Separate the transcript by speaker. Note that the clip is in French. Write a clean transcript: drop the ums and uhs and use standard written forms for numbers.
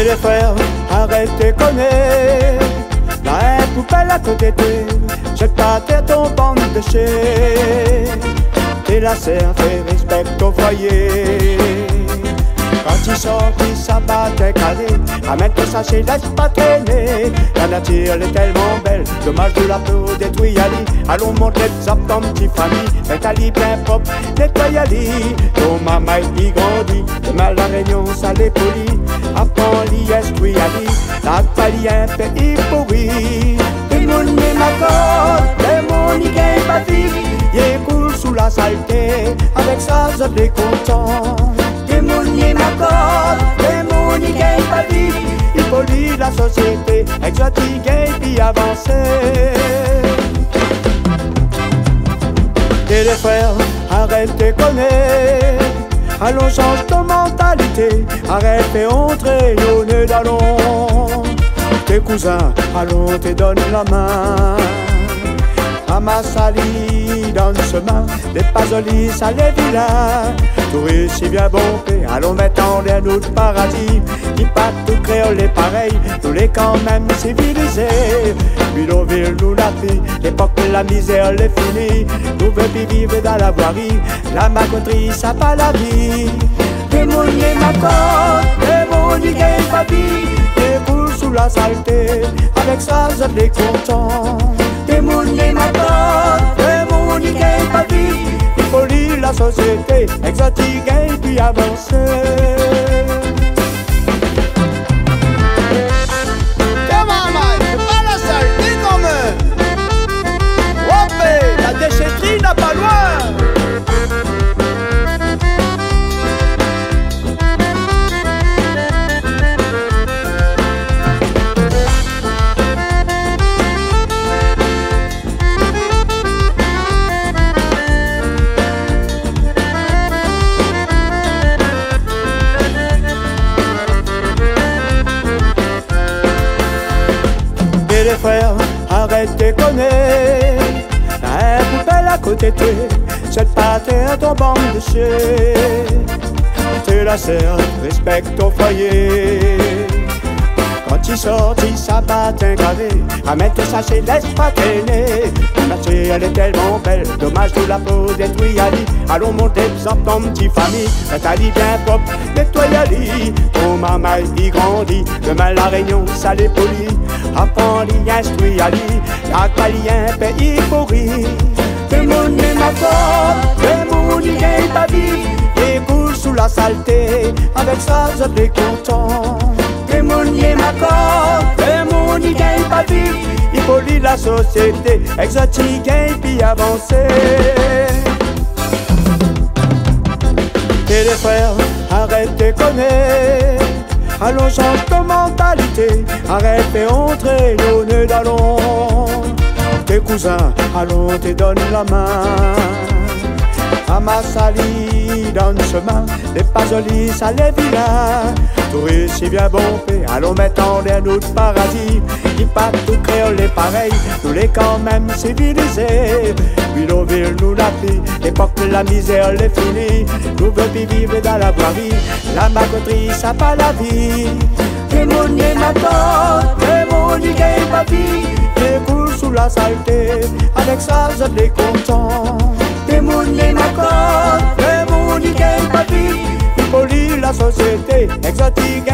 Speaker 1: Et les frères, arrête de conner. La poubelle à côté d'eux, jette pas terre ton bande de chiens. T'es la serre, fais respect au foyer. Quand tu sors, tu s'abat tes calés. Amène tes sachets, laisse pas traîner. La nature elle est tellement belle, dommage de la peau détruire Ali. Allons monter ça comme petite famille. Fais Ali bien propre, nettoie-li. Ton maman il grandit, demain la réunion ça les polie. Apprends l'y esprit Ali, la palien fait y pourri. Tout le monde met ma corde, les mots n'y gagnent pas vie. Il coule sous la saleté, avec ça je suis content. Démonier ma corde, démonier gagne pas vie. Il pollue la société, exotique et puis avancer. Et les frères, arrête de conner. Allons change ton mentalité, arrête de entrer au nez d'allons. Tes cousins, allons te donne la main. Amassali dans le chemin, des pasolis à les villas. Touristes si bien bombés, allons mettre en l'air notre paradis. Qui pas tout créole est pareil, nous les quand même civilisés. Bidonville nous la vie, l'époque de la misère l'est finie. Nous veut vivre dans la voirie, la maconnerie ça pas la vie. Démonier ma corde, démonier gagne pas vie. Déboule sous la saleté, avec ça je suis content. Démonier ma corde, démonier gagne pas vie. Il pollue la société, exotique et puis avancer. La déchetterie n'a pas loin. Et les frères, arrête de conner. La poubelle à côté de cette terre ton bande de chiens. T'es la serre, respecte ton foyer. Quand tu sors, tu s'abat un gravé. Ramène tes sachets, laisse pas traîner. La nature elle est tellement belle, dommage de la peau détruire Ali. Allons monter exemple ton petit famille. Fais Ali bien propre, nettoie-li. Ton maman il grandit, demain la réunion ça les polie. Apprends l'y instruire Ali, la palien fait y pourri. Démonier ma corde, démonier gagne ta vie. Et coule sous la saleté, avec ça je suis content. Démonier ma corde, démonier gagne pas vie. Il pollue la société, exotique et puis avancer. Et les frères, arrête de conner. Allons change ton mentalité, arrête de entrer au nez d'allons. Tes cousins, allons te donne la main. Amassali dans le chemin, des pasolis à les villas. Touristes si bien bombés, allons mettre en l'air notre paradis. Qui pas tout créole est pareil, nous les quand même civilisés. Bidonville nous la vie, l'époque de la misère l'est finie. Nous veut vivre dans la voirie, la maconnerie ça pas la vie. Démonier ma corde, démonier gagne pas vie. Déboule sous la saleté, avec ça je suis content. Démonier ma corde, démonier gagne pas vie. Il pollue la société, exotique